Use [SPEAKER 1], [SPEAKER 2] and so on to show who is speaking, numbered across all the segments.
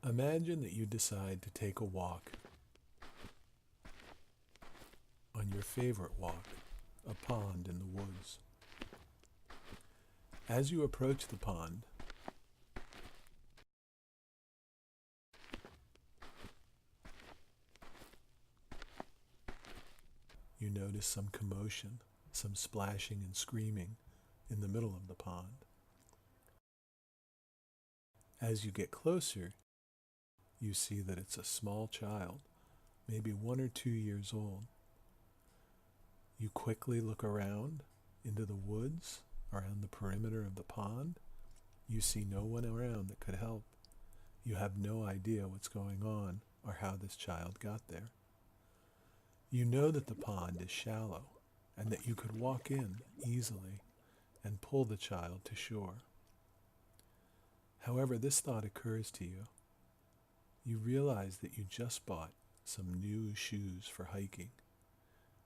[SPEAKER 1] Imagine that you decide to take a walk on your favorite walk, a pond in the woods. As you approach the pond, you notice some commotion, some splashing and screaming in the middle of the pond. As you get closer, you see that it's a small child, maybe 1 or 2 years old. You quickly look around into the woods, around the perimeter of the pond. You see no one around that could help. You have no idea what's going on or how this child got there. You know that the pond is shallow and that you could walk in easily and pull the child to shore. However, this thought occurs to you. You realize that you just bought some new shoes for hiking.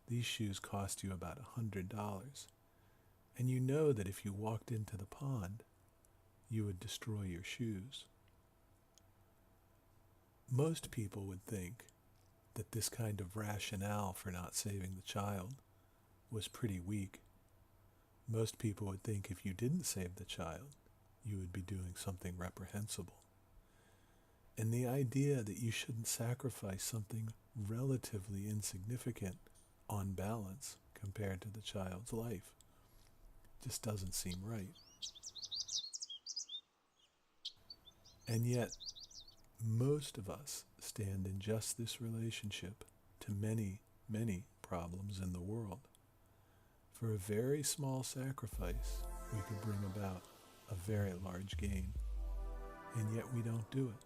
[SPEAKER 1] These shoes cost you about $100, and you know that if you walked into the pond, you would destroy your shoes. Most people would think that this kind of rationale for not saving the child was pretty weak. Most people would think if you didn't save the child, you would be doing something reprehensible. And the idea that you shouldn't sacrifice something relatively insignificant on balance compared to the child's life just doesn't seem right. And yet, most of us stand in just this relationship to many, many problems in the world. For a very small sacrifice, we could bring about a very large gain, and yet we don't do it.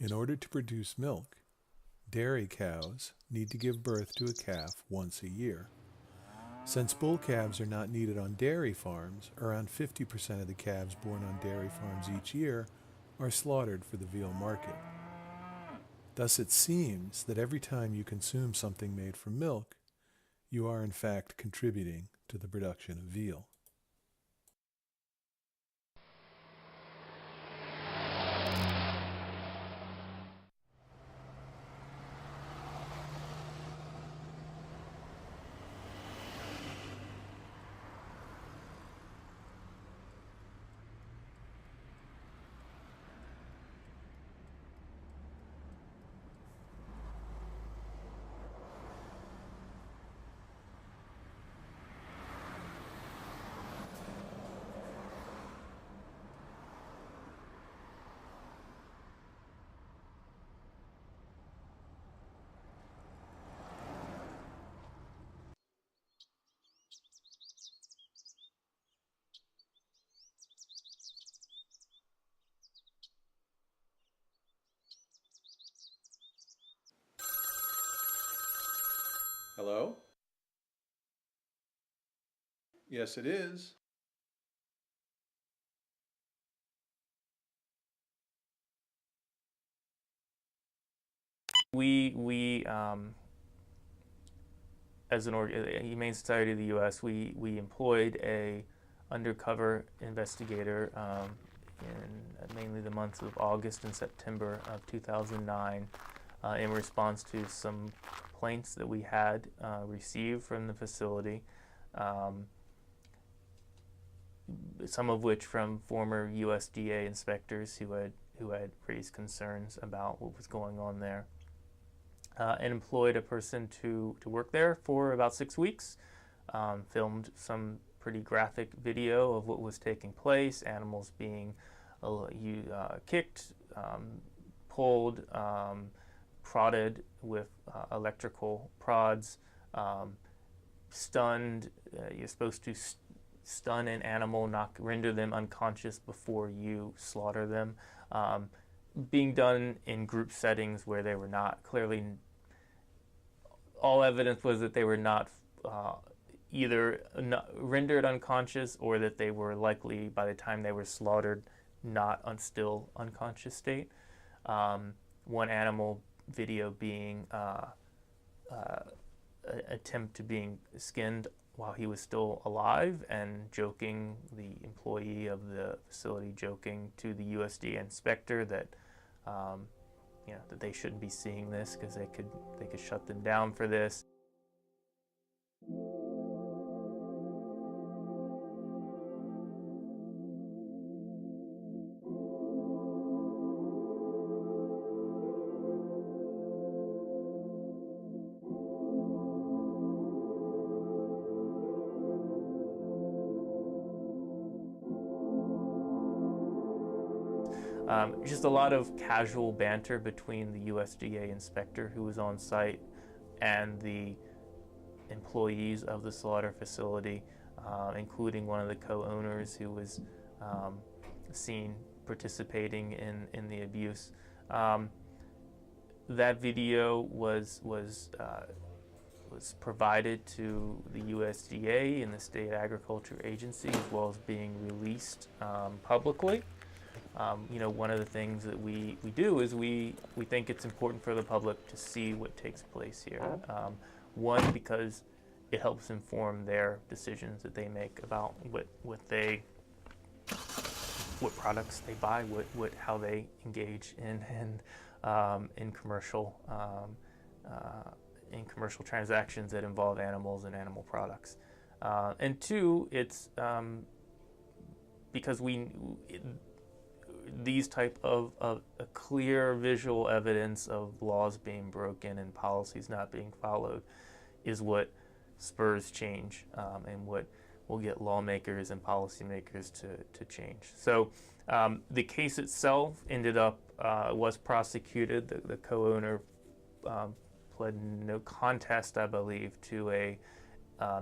[SPEAKER 1] In order to produce milk, dairy cows need to give birth to a calf once a year. Since bull calves are not needed on dairy farms, around 50% of the calves born on dairy farms each year are slaughtered for the veal market. Thus it seems that every time you consume something made from milk, you are in fact contributing to the production of veal. Hello? Yes, it is.
[SPEAKER 2] We as an Humane Society of the U.S., we employed a undercover investigator in mainly the months of August and September of 2009 in response to some complaints that we had received from the facility, some of which from former USDA inspectors who had raised concerns about what was going on there. And employed a person to work there for about 6 weeks, filmed some pretty graphic video of what was taking place, animals being kicked, pulled, prodded with electrical prods, stunned. You're supposed to stun an animal, render them unconscious before you slaughter them. Being done in group settings where they were not clearly, all evidence was that they were not either rendered unconscious or that they were likely, by the time they were slaughtered, not still unconscious state. One animal video being attempt to being skinned while he was still alive, and joking, the employee of the facility joking to the USDA inspector that that they shouldn't be seeing this because they could shut them down for this. Just a lot of casual banter between the USDA inspector who was on site and the employees of the slaughter facility, including one of the co-owners who was seen participating in the abuse. That video was provided to the USDA and the State Agriculture Agency, as well as being released publicly. One of the things that we do is we think it's important for the public to see what takes place here. One, because it helps inform their decisions that they make about what products they buy, how they engage in commercial transactions that involve animals and animal products. And two, it's because these type of a clear visual evidence of laws being broken and policies not being followed is what spurs change, and what will get lawmakers and policymakers to change. So the case itself ended up was prosecuted. The co-owner pled no contest, I believe, to a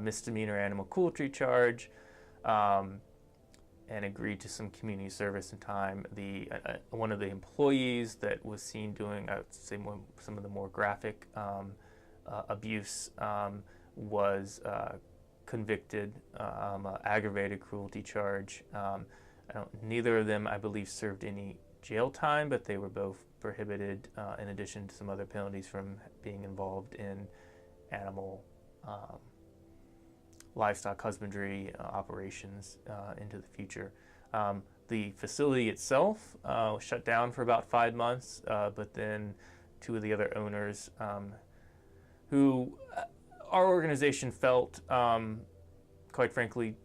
[SPEAKER 2] misdemeanor animal cruelty charge, and agreed to some community service and time. One of the employees that was seen doing, I would say, some of the more graphic abuse was convicted, aggravated cruelty charge. Neither of them, I believe, served any jail time, but they were both prohibited, in addition to some other penalties, from being involved in animal livestock husbandry operations into the future. The facility itself was shut down for about 5 months, but then two of the other owners, who our organization felt, quite frankly,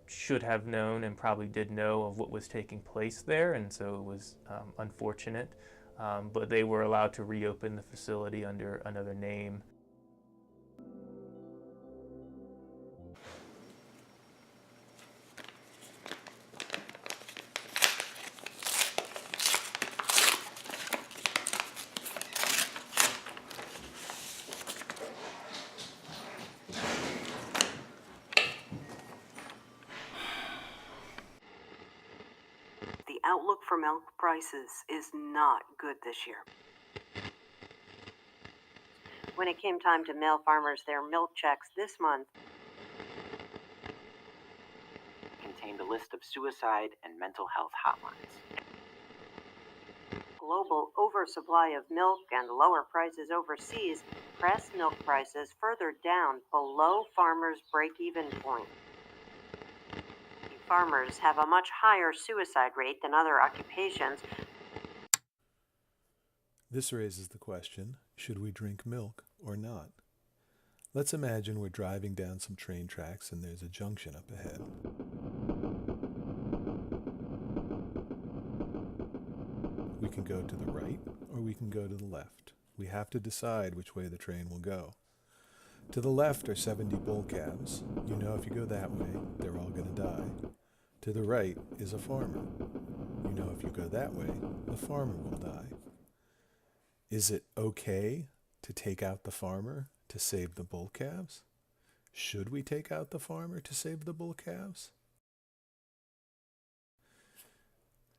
[SPEAKER 2] should have known and probably did know of what was taking place there, and so it was unfortunate. But they were allowed to reopen the facility under another name.
[SPEAKER 3] The outlook for milk prices is not good this year. When it came time to mail farmers their milk checks this month,
[SPEAKER 4] contained a list of suicide and mental health hotlines.
[SPEAKER 3] global oversupply of milk and lower prices overseas press milk prices further down below farmers' break-even point. Farmers have a much higher suicide rate than other occupations.
[SPEAKER 1] This raises the question, should we drink milk or not? Let's imagine we're driving down some train tracks and there's a junction up ahead. We can go to the right or we can go to the left. We have to decide which way the train will go. To the left are 70 bull calves. You know if you go that way, they're all going to die. To the right is a farmer. You know if you go that way, the farmer will die. Is it okay to take out the farmer to save the bull calves? Should we take out the farmer to save the bull calves?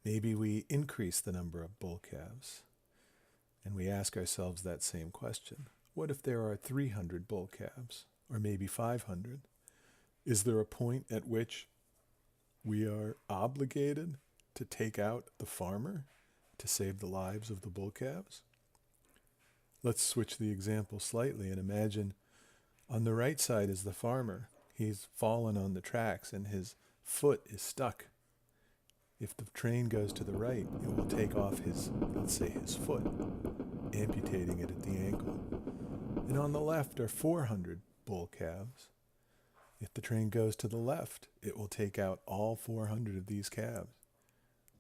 [SPEAKER 1] Maybe we increase the number of bull calves, and we ask ourselves that same question. What if there are 300 bull calves, or maybe 500? Is there a point at which we are obligated to take out the farmer to save the lives of the bull calves? Let's switch the example slightly and imagine on the right side is the farmer. He's fallen on the tracks and his foot is stuck. If the train goes to the right, it will take off his, let's say, his foot, amputating it at the ankle. And on the left are 400 bull calves. If the train goes to the left, it will take out all 400 of these calves.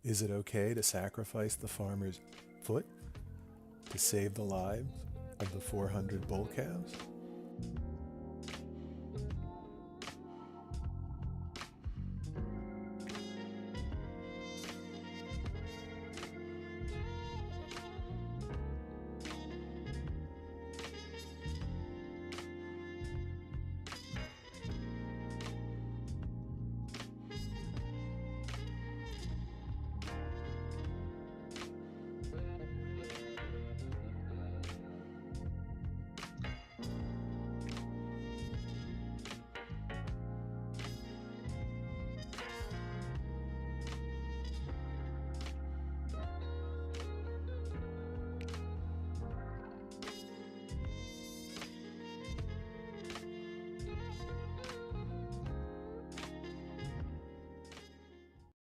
[SPEAKER 1] Is it okay to sacrifice the farmer's foot to save the lives of the 400 bull calves?